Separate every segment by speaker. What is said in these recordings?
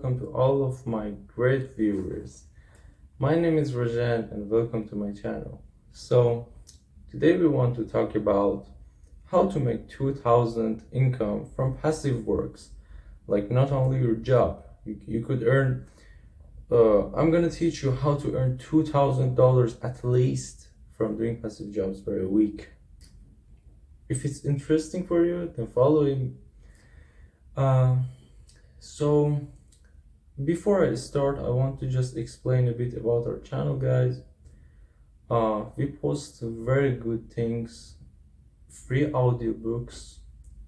Speaker 1: welcome to all of my great viewers. My name is Rozhan and welcome to my channel. So, today we want to talk about how to make 2000 income from passive works, like not only your job. You could earn, I'm gonna teach you how to earn $2,000 at least from doing passive jobs for a week. If it's interesting for you, then follow me. So before I start, I want to just explain a bit about our channel, guys. We post very good things, free audiobooks.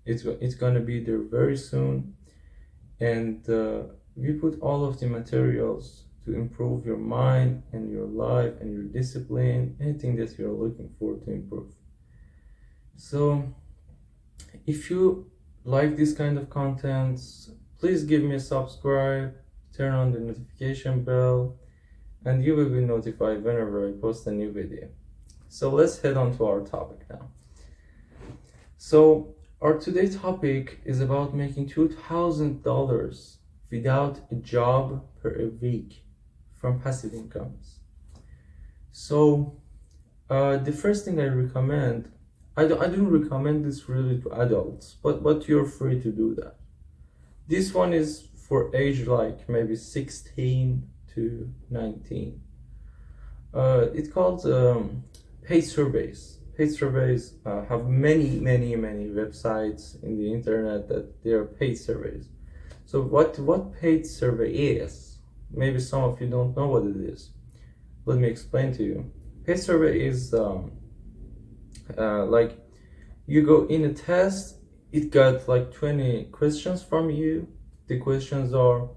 Speaker 1: It's gonna be there very soon, and we put all of the materials to improve your mind and your life and your discipline, anything that you're looking for to improve. So if you like this kind of content, please give me a subscribe, turn on the notification bell, and you will be notified whenever I post a new video. So let's head on to our topic now. So our today's topic is about making $2,000 without a job per a week from passive incomes. So the first thing I recommend, I don't recommend this really to adults, but you're free to do that. This one is for age like maybe 16 to 19. It's called paid surveys. Paid surveys have many websites in the internet that they are paid surveys. So what paid survey is, maybe some of you don't know what it is. Let me explain to you. Paid survey is like you go in a test. It got like 20 questions from you. The questions are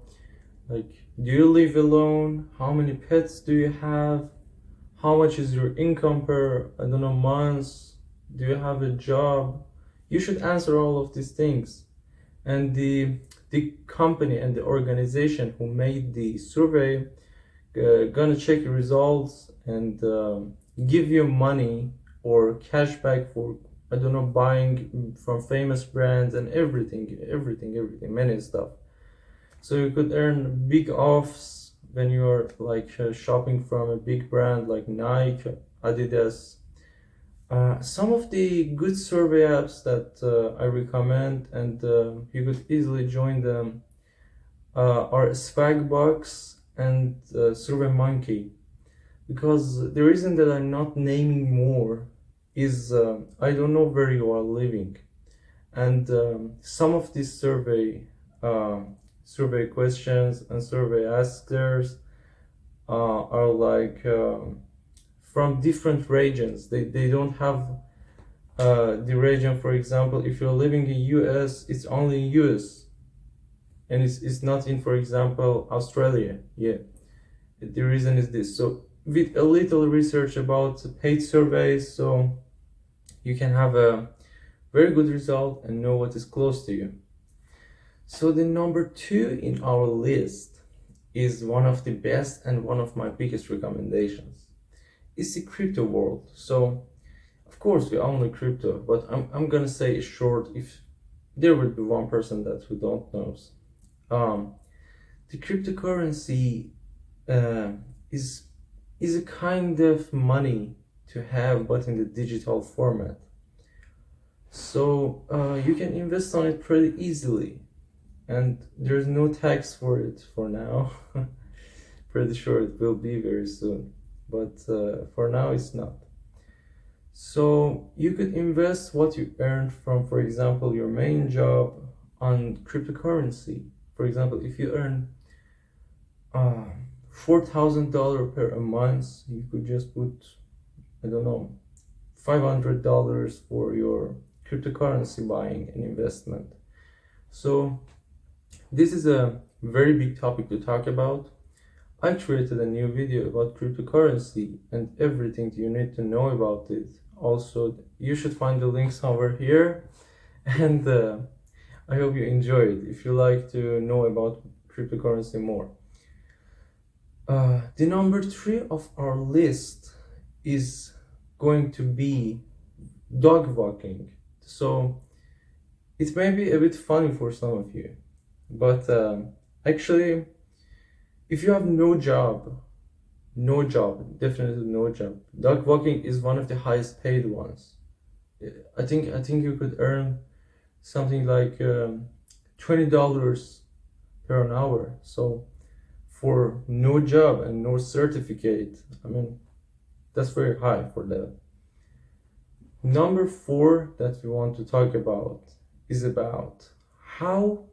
Speaker 1: like, do you live alone? How many pets do you have? How much is your income per, I don't know, months? Do you have a job? You should answer all of these things. And the company and the organization who made the survey gonna check your results and give you money or cash back for, I don't know, buying from famous brands and everything, many stuff. So you could earn big offs when you're like shopping from a big brand like Nike, Adidas. Some of the good survey apps that I recommend, and you could easily join them, are Swagbucks and SurveyMonkey. Because the reason that I'm not naming more is I don't know where you are living, and some of these survey questions and survey askers are like from different regions. They don't have the region. For example, if you're living in US, it's only in US, and it's not in, for example, Australia. Yeah, the reason is this. So with a little research about paid surveys, so you can have a very good result and know what is close to you. So the number 2 in our list is one of the best and one of my biggest recommendations. It's the crypto world. So of course we all know crypto, but I'm gonna say it short if there will be one person that who don't knows. The cryptocurrency is a kind of money to have, but in the digital format. So you can invest on it pretty easily, and there's no tax for it for now. Pretty sure it will be very soon, but for now it's not. So you could invest what you earned from, for example, your main job on cryptocurrency. For example, if you earn $4,000 per a month, you could just put, I don't know, $500 for your cryptocurrency buying and investment. So this is a very big topic to talk about. I created a new video about cryptocurrency and everything you need to know about it. Also, you should find the link somewhere here, and I hope you enjoy it if you like to know about cryptocurrency more. The number 3 of our list is going to be dog walking. So it may be a bit funny for some of you, but Actually, if you have no job, definitely no job, dog walking is one of the highest paid ones. I think you could earn something like $20 per an hour. So for no job and no certificate, I mean, that's very high for that. Number four that we want to talk about is about how,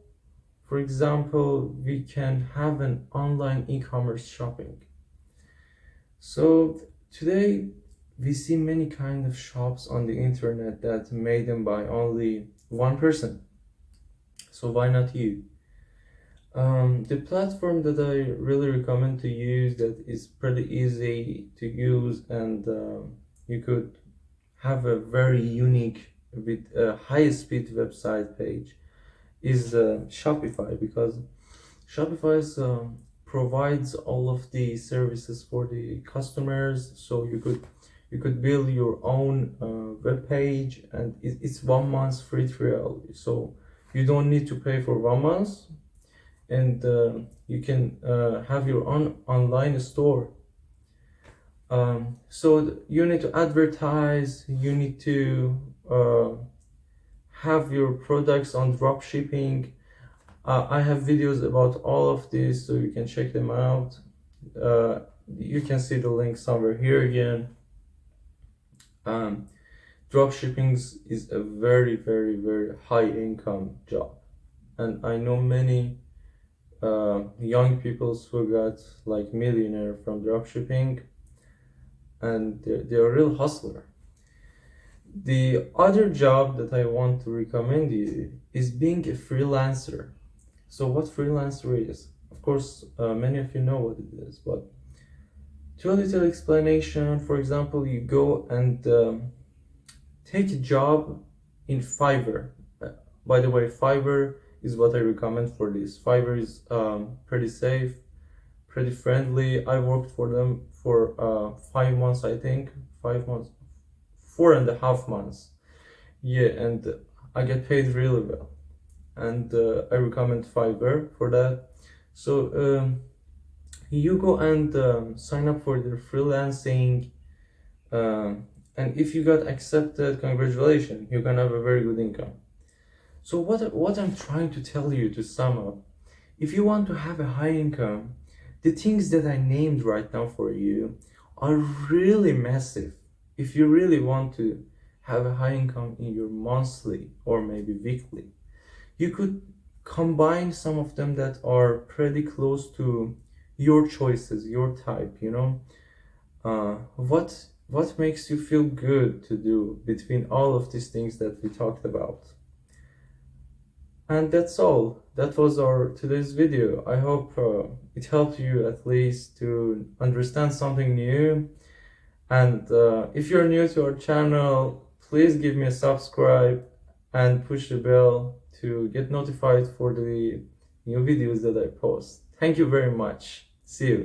Speaker 1: for example, we can have an online e-commerce shopping. So today we see many kind of shops on the internet that made them by only one person. So why not you? The platform that I really recommend to use that is pretty easy to use and you could have a very unique with a high speed website page is Shopify, because Shopify provides all of the services for the customers. So you could build your own web page, and it's 1 month free trial. So you don't need to pay for 1 month, and you can have your own online store. So you need to advertise, you need to have your products on drop shipping. I have videos about all of this, so you can check them out. You can see the link somewhere here again. Drop shipping is a very, very, very high income job, and I know many young people who got like millionaire from drop shipping, and they're a real hustler. The other job that I want to recommend you is being a freelancer. So what freelancer is? Of course, many of you know what it is, but to a little explanation, for example, you go and take a job in Fiverr. By the way, Fiverr is what I recommend for this. Fiverr is pretty safe, pretty friendly. I worked for them for 5 months, I think. 5 months, 4.5 months. Yeah, and I get paid really well. And I recommend Fiverr for that. So you go and sign up for the freelancing. And if you got accepted, congratulations, you can have a very good income. So what I'm trying to tell you to sum up, if you want to have a high income, the things that I named right now for you are really massive. If you really want to have a high income in your monthly or maybe weekly, you could combine some of them that are pretty close to your choices, your type, what makes you feel good to do between all of these things that we talked about. And that's all. That was our today's video. I hope it helped you at least to understand something new. And if you're new to our channel, please give me a subscribe and push the bell to get notified for the new videos that I post. Thank you very much. See you.